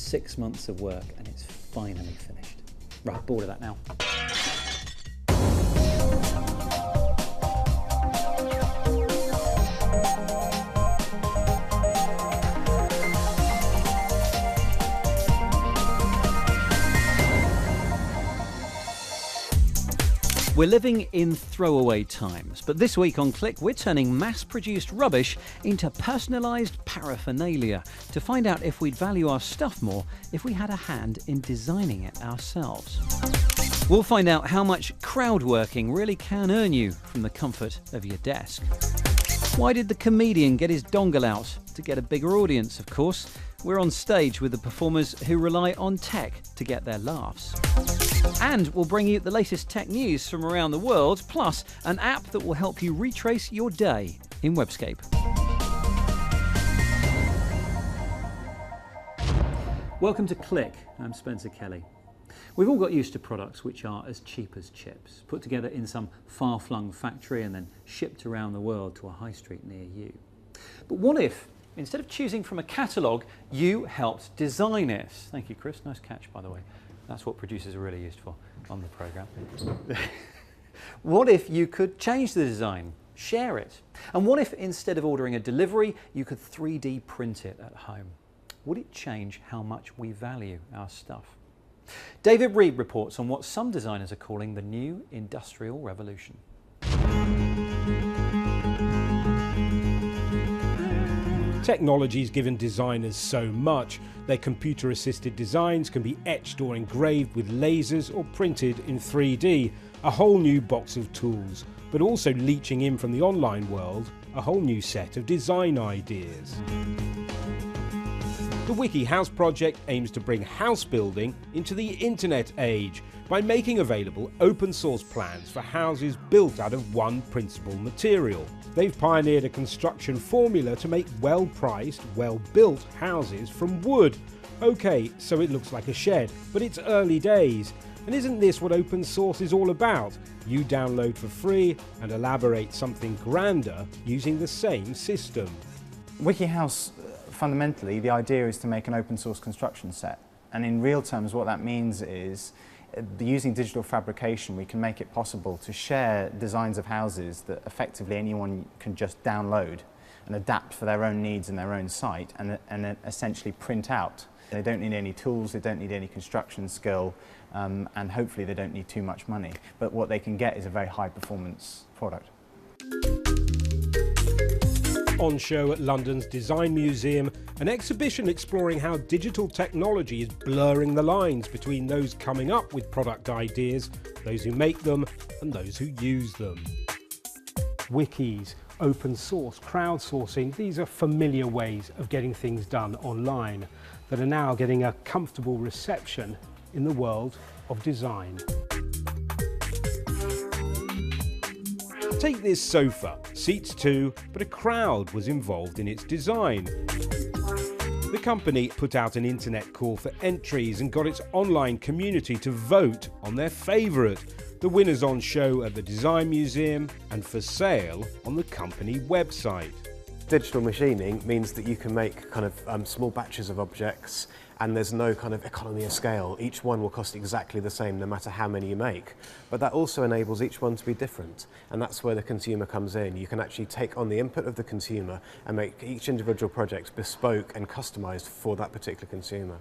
6 months of work and it's finally finished. Right, bored of that now. We're living in throwaway times, but this week on Click, we're turning mass-produced rubbish into personalised paraphernalia to find out if we'd value our stuff more if we had a hand in designing it ourselves. We'll find out how much crowd working really can earn you from the comfort of your desk. Why did the comedian get his dongle out? To get a bigger audience, of course. We're on stage with the performers who rely on tech to get their laughs. And we'll bring you the latest tech news from around the world, plus an app that will help you retrace your day in Webscape. Welcome to Click. I'm Spencer Kelly. We've all got used to products which are as cheap as chips, put together in some far-flung factory and then shipped around the world to a high street near you. But what if, instead of choosing from a catalogue, you helped design it? Thank you, Chris. Nice catch, by the way. That's what producers are really used for on the programme. What if you could change the design, share it? And what if instead of ordering a delivery, you could 3D print it at home? Would it change how much we value our stuff? David Reed reports on what some designers are calling the new industrial revolution. Technology's given designers so much. Their computer-assisted designs can be etched or engraved with lasers or printed in 3D. A whole new box of tools, but also leeching in from the online world, a whole new set of design ideas. The Wiki House project aims to bring house building into the internet age by making available open source plans for houses built out of one principal material. They've pioneered a construction formula to make well-priced, well-built houses from wood. Okay, so it looks like a shed, but it's early days. And isn't this what open source is all about? You download for free and elaborate something grander using the same system. WikiHouse, fundamentally, the idea is to make an open source construction set. And in real terms, what that means is using digital fabrication, we can make it possible to share designs of houses that effectively anyone can just download and adapt for their own needs and their own site and essentially print out. They don't need any tools, they don't need any construction skill, and hopefully they don't need too much money. But what they can get is a very high performance product. On show at London's Design Museum, an exhibition exploring how digital technology is blurring the lines between those coming up with product ideas, those who make them, and those who use them. Wikis, open source, crowdsourcing, these are familiar ways of getting things done online that are now getting a comfortable reception in the world of design. Take this sofa, seats 2, but a crowd was involved in its design. The company put out an internet call for entries and got its online community to vote on their favourite. The winners on show at the Design Museum and for sale on the company website. Digital machining means that you can make kind of small batches of objects and there's no kind of economy of scale. Each one will cost exactly the same no matter how many you make. But that also enables each one to be different, and that's where the consumer comes in. You can actually take on the input of the consumer and make each individual project bespoke and customised for that particular consumer.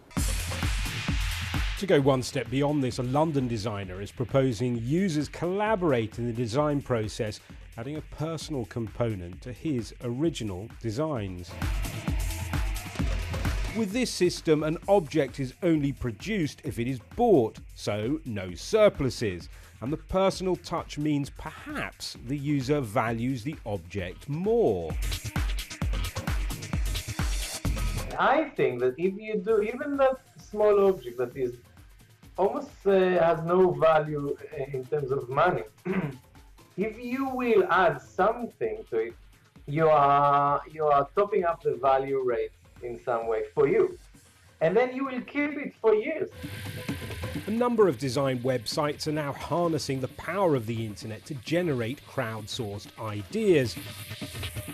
To go one step beyond this, a London designer is proposing users collaborate in the design process, adding a personal component to his original designs. With this system, an object is only produced if it is bought, so no surpluses. And the personal touch means perhaps the user values the object more. I think that if you do even that small object that is almost has no value in terms of money, if you will add something to it, you are topping up the value rate in some way for you, and then you will keep it for years. A number of design websites are now harnessing the power of the internet to generate crowdsourced ideas.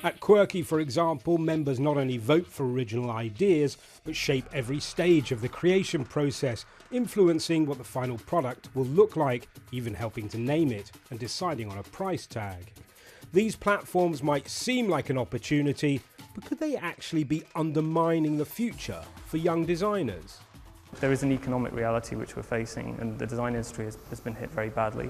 At Quirky, for example, members not only vote for original ideas, but shape every stage of the creation process, influencing what the final product will look like, even helping to name it and deciding on a price tag. These platforms might seem like an opportunity, but could they actually be undermining the future for young designers? There is an economic reality which we're facing, and the design industry has been hit very badly.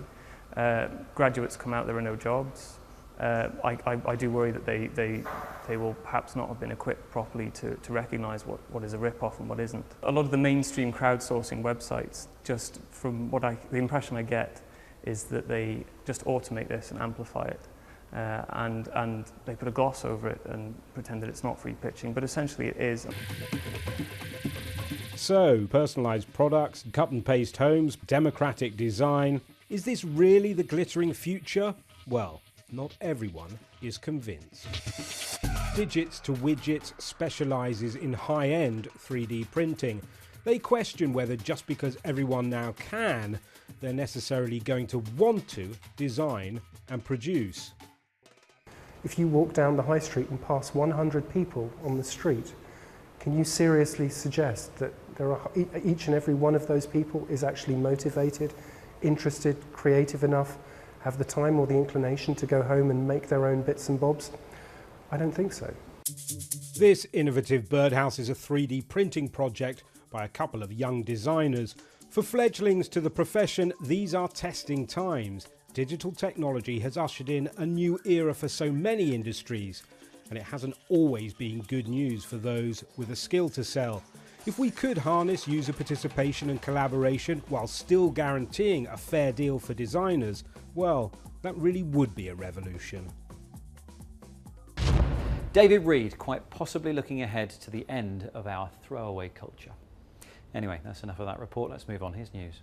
Graduates come out, there are no jobs. I do worry that they will perhaps not have been equipped properly to recognise what is a rip-off and what isn't. A lot of the mainstream crowdsourcing websites, just from the impression I get, is that they just automate this and amplify it. And they put a gloss over it and pretend that it's not free pitching, but essentially it is. So, personalised products, cut and paste homes, democratic design. Is this really the glittering future? Well, not everyone is convinced. Digits to Widgets specialises in high-end 3D printing. They question whether just because everyone now can, they're necessarily going to want to design and produce. If you walk down the high street and pass 100 people on the street, can you seriously suggest that each and every one of those people is actually motivated, interested, creative enough, have the time or the inclination to go home and make their own bits and bobs? I don't think so. This innovative birdhouse is a 3D printing project by a couple of young designers. For fledglings to the profession, these are testing times. Digital technology has ushered in a new era for so many industries, and it hasn't always been good news for those with a skill to sell. If we could harness user participation and collaboration while still guaranteeing a fair deal for designers, well, that really would be a revolution. David Reed, quite possibly looking ahead to the end of our throwaway culture. Anyway, that's enough of that report. Let's move on. Here's news.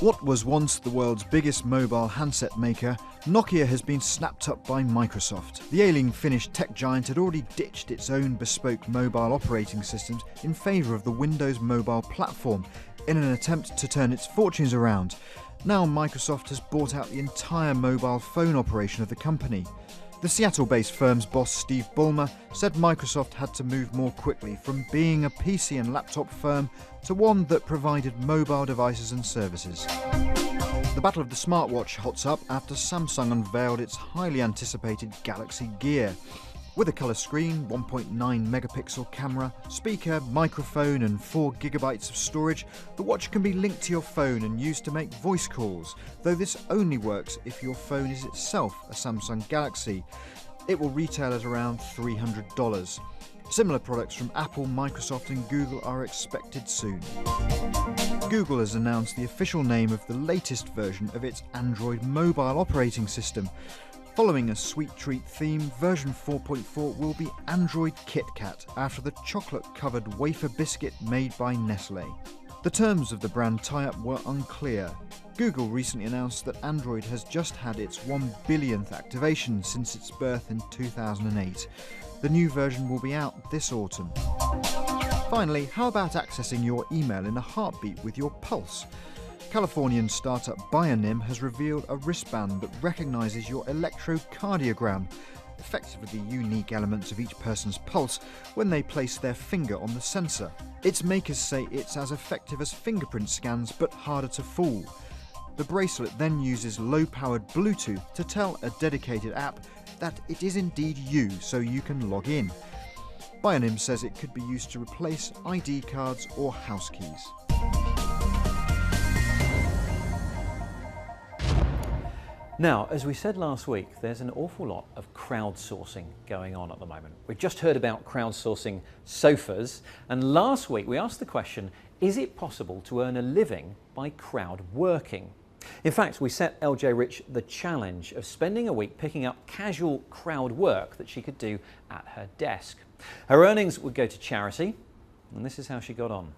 What was once the world's biggest mobile handset maker, Nokia has been snapped up by Microsoft. The ailing Finnish tech giant had already ditched its own bespoke mobile operating systems in favour of the Windows mobile platform in an attempt to turn its fortunes around. Now Microsoft has bought out the entire mobile phone operation of the company. The Seattle-based firm's boss Steve Ballmer said Microsoft had to move more quickly from being a PC and laptop firm to one that provided mobile devices and services. The battle of the smartwatch hots up after Samsung unveiled its highly anticipated Galaxy Gear. With a colour screen, 1.9 megapixel camera, speaker, microphone and 4 gigabytes of storage, the watch can be linked to your phone and used to make voice calls, though this only works if your phone is itself a Samsung Galaxy. It will retail at around $300. Similar products from Apple, Microsoft and Google are expected soon. Google has announced the official name of the latest version of its Android mobile operating system. Following a sweet treat theme, version 4.4 will be Android Kit Kat, after the chocolate-covered wafer biscuit made by Nestle. The terms of the brand tie-up were unclear. Google recently announced that Android has just had its 1 billionth activation since its birth in 2008. The new version will be out this autumn. Finally, how about accessing your email in a heartbeat with your pulse? Californian startup Bionim has revealed a wristband that recognises your electrocardiogram, effectively the unique elements of each person's pulse, when they place their finger on the sensor. Its makers say it's as effective as fingerprint scans but harder to fool. The bracelet then uses low-powered Bluetooth to tell a dedicated app that it is indeed you, so you can log in. Bionim says it could be used to replace ID cards or house keys. Now, as we said last week, there's an awful lot of crowdsourcing going on at the moment. We've just heard about crowdsourcing sofas, and last week we asked the question, is it possible to earn a living by crowd working? In fact, we set LJ Rich the challenge of spending a week picking up casual crowd work that she could do at her desk. Her earnings would go to charity, and this is how she got on.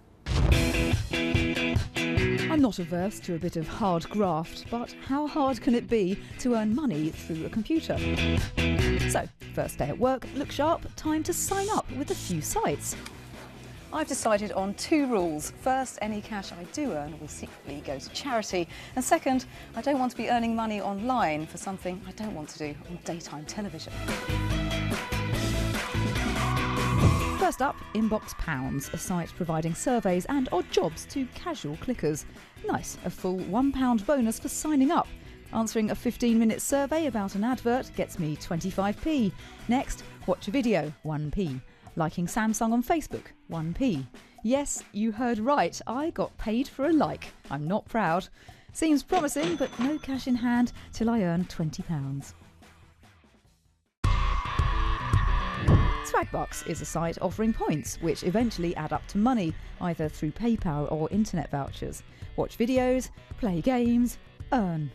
I'm not averse to a bit of hard graft, but how hard can it be to earn money through a computer? So, first day at work, look sharp, time to sign up with a few sites. I've decided on 2 rules. First, any cash I do earn will secretly go to charity. And second, I don't want to be earning money online for something I don't want to do on daytime television. First up, Inbox Pounds, a site providing surveys and odd jobs to casual clickers. Nice, a full £1 bonus for signing up. Answering a 15-minute survey about an advert gets me 25p. Next, watch a video, 1p. Liking Samsung on Facebook, 1p. Yes, you heard right, I got paid for a like. I'm not proud. Seems promising, but no cash in hand till I earn £20. Swagbucks is a site offering points, which eventually add up to money, either through PayPal or internet vouchers. Watch videos, play games, earn.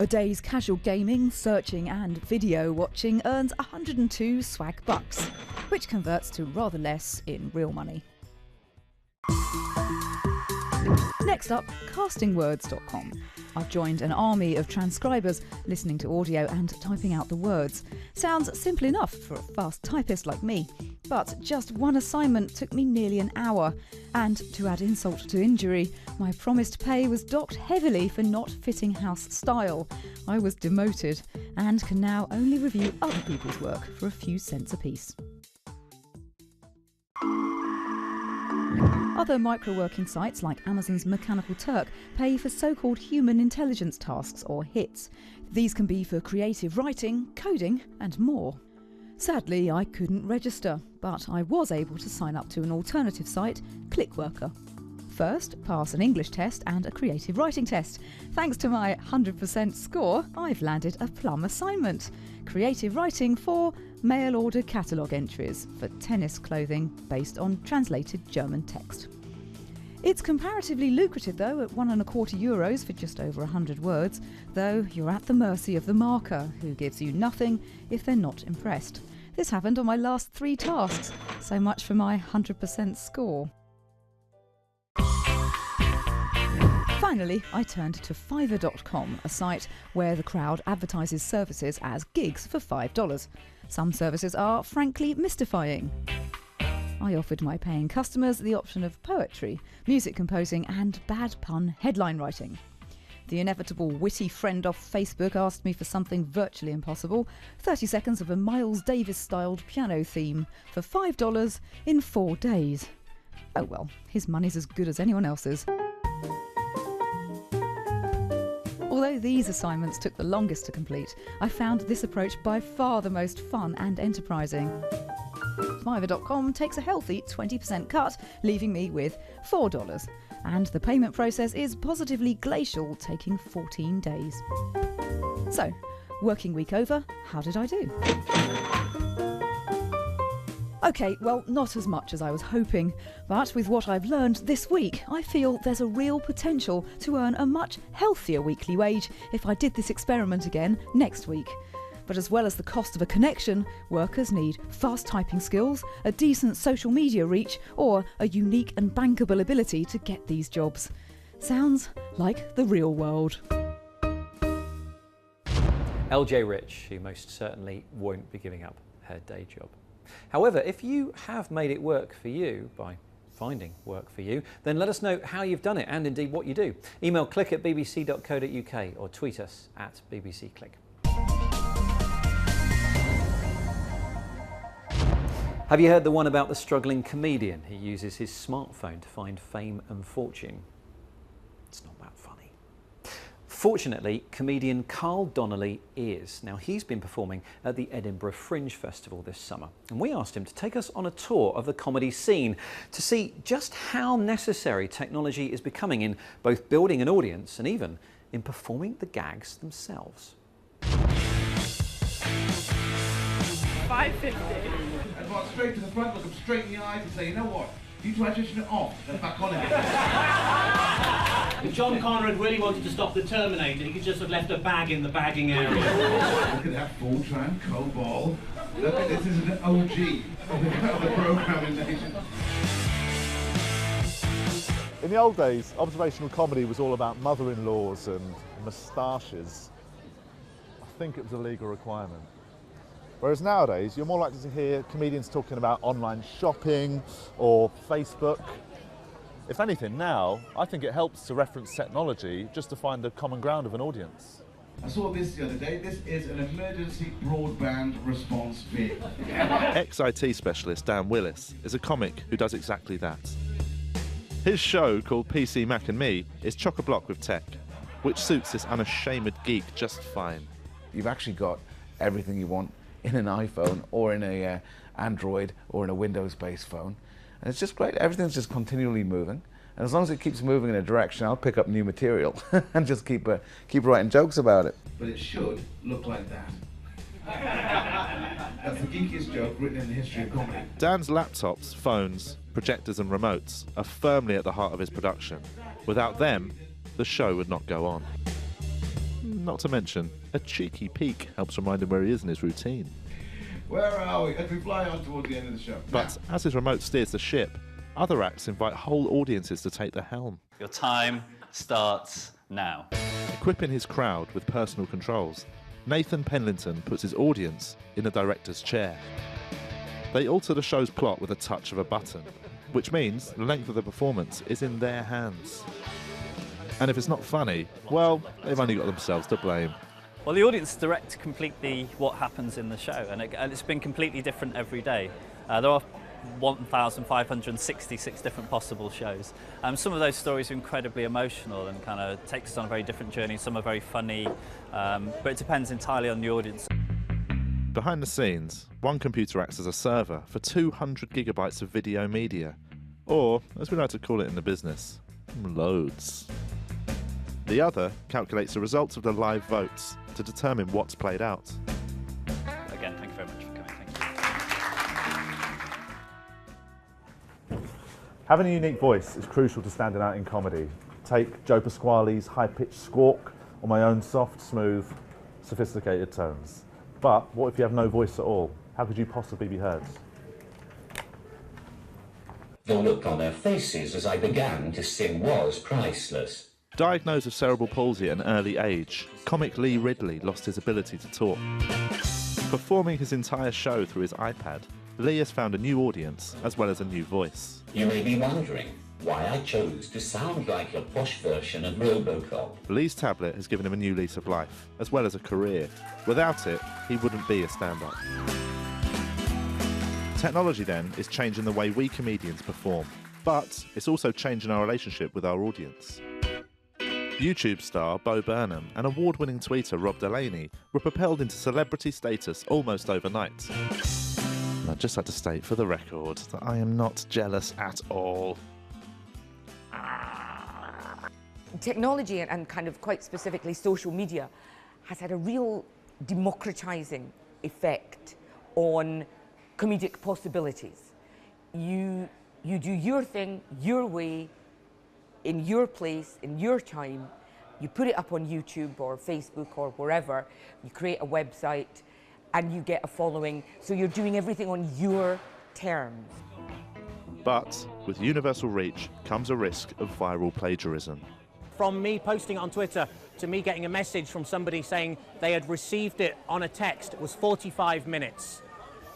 A day's casual gaming, searching and video watching earns 102 Swagbucks, which converts to rather less in real money. Next up, castingwords.com. I've joined an army of transcribers listening to audio and typing out the words. Sounds simple enough for a fast typist like me, but just one assignment took me nearly an hour. And to add insult to injury, my promised pay was docked heavily for not fitting house style. I was demoted and can now only review other people's work for a few cents apiece. Other micro-working sites like Amazon's Mechanical Turk pay for so-called human intelligence tasks or HITs. These can be for creative writing, coding and more. Sadly, I couldn't register, but I was able to sign up to an alternative site, Clickworker. First, pass an English test and a creative writing test. Thanks to my 100% score, I've landed a plum assignment. Creative writing for mail-order catalogue entries for tennis clothing based on translated German text. It's comparatively lucrative though, at €1.25 for just over 100 words, though you're at the mercy of the marker, who gives you nothing if they're not impressed. This happened on my last 3 tasks, so much for my 100% score. Finally, I turned to Fiverr.com, a site where the crowd advertises services as gigs for $5. Some services are frankly mystifying. I offered my paying customers the option of poetry, music composing and bad pun headline writing. The inevitable witty friend off Facebook asked me for something virtually impossible, 30 seconds of a Miles Davis-styled piano theme for $5 in 4 days. Oh well, his money's as good as anyone else's. Although these assignments took the longest to complete, I found this approach by far the most fun and enterprising. Fiverr.com takes a healthy 20% cut, leaving me with $4. And the payment process is positively glacial, taking 14 days. So, working week over, how did I do? Okay, well, not as much as I was hoping, but with what I've learned this week, I feel there's a real potential to earn a much healthier weekly wage if I did this experiment again next week. But as well as the cost of a connection, workers need fast typing skills, a decent social media reach, or a unique and bankable ability to get these jobs. Sounds like the real world. LJ Rich, who most certainly won't be giving up her day job. However, if you have made it work for you by finding work for you, then let us know how you've done it and indeed what you do. Email click@bbc.co.uk or tweet us at bbcclick. Have you heard the one about the struggling comedian who uses his smartphone to find fame and fortune? It's not that funny. Fortunately, comedian Carl Donnelly is. Now, he's been performing at the Edinburgh Fringe Festival this summer, and we asked him to take us on a tour of the comedy scene to see just how necessary technology is becoming in both building an audience and even in performing the gags themselves. $5.50. And walk straight to the front, look them straight in the eyes and say, you know what? You transition it off, then back on it. If John Connor had really wanted to stop the Terminator, he could just have left a bag in the bagging area. Look at that Fortran, COBOL. Look at this, is an OG of the programming nation. In the old days, observational comedy was all about mother-in-laws and moustaches. I think it was a legal requirement. Whereas nowadays, you're more likely to hear comedians talking about online shopping or Facebook. If anything, now, I think it helps to reference technology just to find the common ground of an audience. I saw this the other day. This is an emergency broadband response vehicle. Ex-IT specialist Dan Willis is a comic who does exactly that. His show, called PC, Mac and Me, is chock-a-block with tech, which suits this unashamed geek just fine. You've actually got everything you want in an iPhone or in a Android or in a Windows-based phone. And it's just great. Everything's just continually moving. And as long as it keeps moving in a direction, I'll pick up new material and just keep writing jokes about it. But it should look like that. That's the geekiest joke written in the history of comedy. Dan's laptops, phones, projectors and remotes are firmly at the heart of his production. Without them, the show would not go on. Not to mention, a cheeky peek helps remind him where he is in his routine. Where are we? As we fly on towards the end of the show. But as his remote steers the ship, other acts invite whole audiences to take the helm. Your time starts now. Equipping his crowd with personal controls, Nathan Penlington puts his audience in a director's chair. They alter the show's plot with a touch of a button, which means the length of the performance is in their hands. And if it's not funny, well, they've only got themselves to blame. Well, the audience directs completely what happens in the show, and it's been completely different every day. There are 1,566 different possible shows. Some of those stories are incredibly emotional and kind of takes us on a very different journey. Some are very funny, but it depends entirely on the audience. Behind the scenes, one computer acts as a server for 200 gigabytes of video media, or, as we like to call it in the business, loads. The other calculates the results of the live votes to determine what's played out. Again, thank you very much for coming. Thank you. Having a unique voice is crucial to standing out in comedy. Take Joe Pasquale's high-pitched squawk or my own soft, smooth, sophisticated tones. But what if you have no voice at all? How could you possibly be heard? The look on their faces as I began to sing was priceless. Diagnosed with cerebral palsy at an early age, comic Lee Ridley lost his ability to talk. Performing his entire show through his iPad, Lee has found a new audience as well as a new voice. You may be wondering why I chose to sound like a posh version of Robocop. Lee's tablet has given him a new lease of life, as well as a career. Without it, he wouldn't be a stand-up. Technology then is changing the way we comedians perform, but it's also changing our relationship with our audience. YouTube star Bo Burnham and award-winning tweeter Rob Delaney were propelled into celebrity status almost overnight. And I'd just like to state for the record that I am not jealous at all. Technology and kind of quite specifically social media has had a real democratizing effect on comedic possibilities. You do your thing, your way, in your place, in your time, you put it up on YouTube or Facebook or wherever, you create a website and you get a following, so you're doing everything on your terms. But with universal reach comes a risk of viral plagiarism. From me posting it on Twitter to me getting a message from somebody saying they had received it on a text was 45 minutes.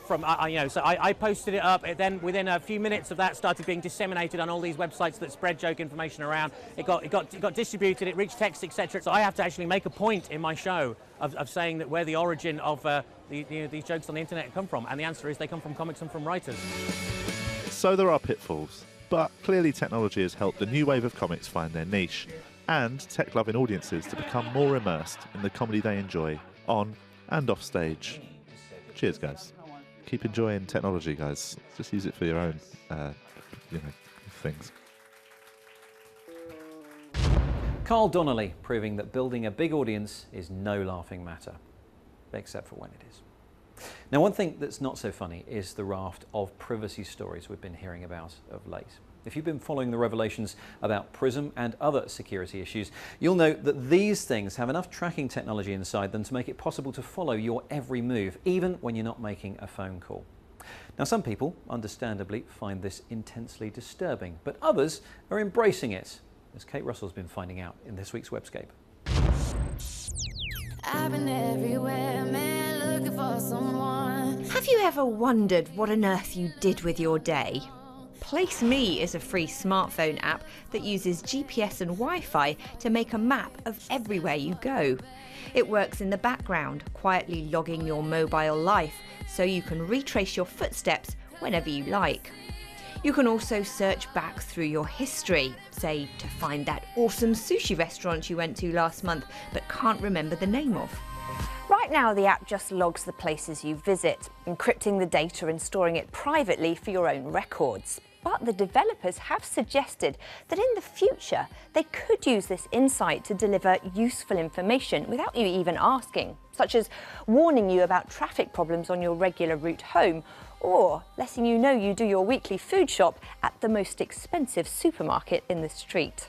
So I posted it up, then within a few minutes of that started being disseminated on all these websites that spread joke information around. It got distributed, it reached text, etc. So I have to actually make a point in my show of saying that where the origin of these jokes on the internet come from, and the answer is they come from comics and from writers. So there are pitfalls, but clearly technology has helped the new wave of comics find their niche, and tech-loving audiences to become more immersed in the comedy they enjoy, on and off stage. Cheers, guys. Keep enjoying technology, guys. Just use it for your own, things. Carl Donnelly proving that building a big audience is no laughing matter, except for when it is. Now, one thing that's not so funny is the raft of privacy stories we've been hearing about of late. If you've been following the revelations about PRISM and other security issues, you'll know that these things have enough tracking technology inside them to make it possible to follow your every move, even when you're not making a phone call. Now, some people, understandably, find this intensely disturbing, but others are embracing it, as Kate Russell's been finding out in this week's Webscape. I've been everywhere, man. looking for someone. Have you ever wondered what on earth you did with your day? Placeme is a free smartphone app that uses GPS and Wi-Fi to make a map of everywhere you go. It works in the background, quietly logging your mobile life, so you can retrace your footsteps whenever you like. You can also search back through your history, say to find that awesome sushi restaurant you went to last month but can't remember the name of. Right now, the app just logs the places you visit, encrypting the data and storing it privately for your own records. But the developers have suggested that in the future, they could use this insight to deliver useful information without you even asking, such as warning you about traffic problems on your regular route home, or letting you know you do your weekly food shop at the most expensive supermarket in the street.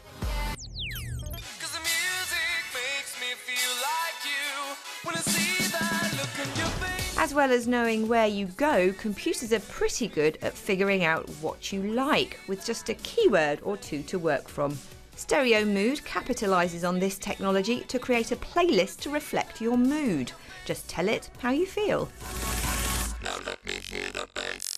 As well as knowing where you go, computers are pretty good at figuring out what you like, with just a keyword or two to work from. Stereo Mood capitalises on this technology to create a playlist to reflect your mood. Just tell it how you feel. Now let me hear the bass.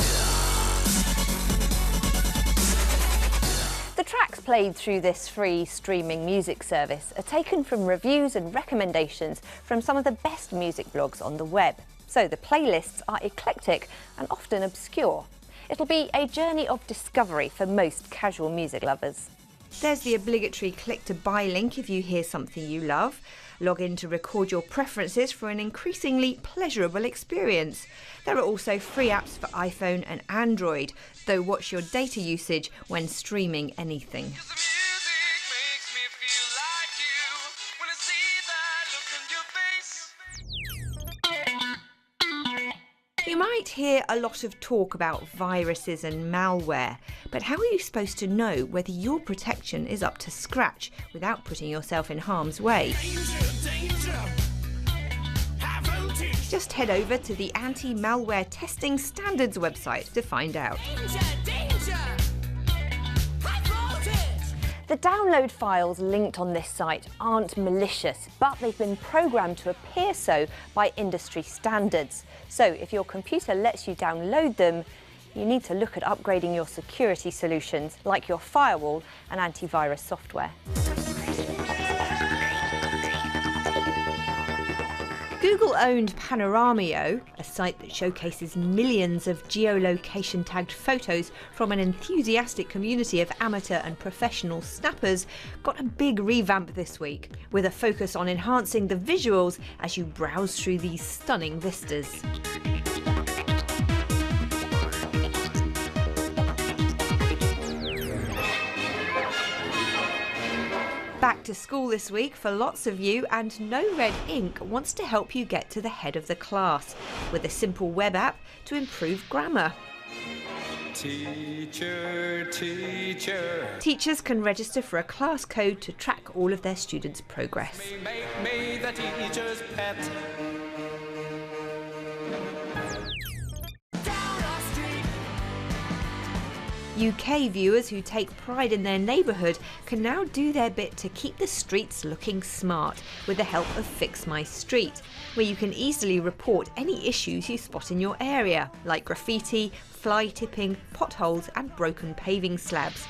The tracks played through this free streaming music service are taken from reviews and recommendations from some of the best music blogs on the web. So the playlists are eclectic and often obscure. It'll be a journey of discovery for most casual music lovers. There's the obligatory click to buy link if you hear something you love. Log in to record your preferences for an increasingly pleasurable experience. There are also free apps for iPhone and Android, though watch your data usage when streaming anything. You might hear a lot of talk about viruses and malware, but how are you supposed to know whether your protection is up to scratch without putting yourself in harm's way? Just head over to the Anti-Malware Testing Standards website to find out. The download files linked on this site aren't malicious, but they've been programmed to appear so by industry standards. So if your computer lets you download them, you need to look at upgrading your security solutions, like your firewall and antivirus software. Google-owned Panoramio, a site that showcases millions of geolocation-tagged photos from an enthusiastic community of amateur and professional snappers, got a big revamp this week, with a focus on enhancing the visuals as you browse through these stunning vistas. Back to school this week for lots of you, and No Red Ink wants to help you get to the head of the class with a simple web app to improve grammar. Teacher, teacher. Teachers can register for a class code to track all of their students' progress. Make me the teacher's pet. UK viewers who take pride in their neighbourhood can now do their bit to keep the streets looking smart with the help of Fix My Street, where you can easily report any issues you spot in your area, like graffiti, fly tipping, potholes and broken paving slabs.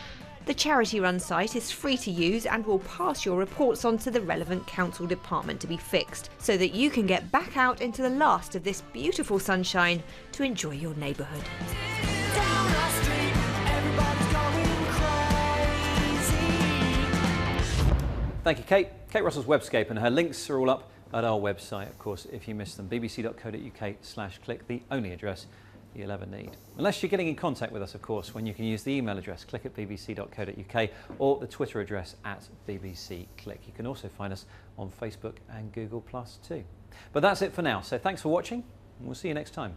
The charity-run site is free to use and will pass your reports on to the relevant council department to be fixed, so that you can get back out into the last of this beautiful sunshine to enjoy your neighbourhood. Thank you, Kate. Kate Russell's Webscape, and her links are all up at our website, of course, if you missed them. bbc.co.uk/click, the only address you'll ever need. Unless you're getting in contact with us, of course, when you can use the email address click@bbc.co.uk or the Twitter address @bbcclick. You can also find us on Facebook and Google Plus too. But that's it for now, so thanks for watching, and we'll see you next time.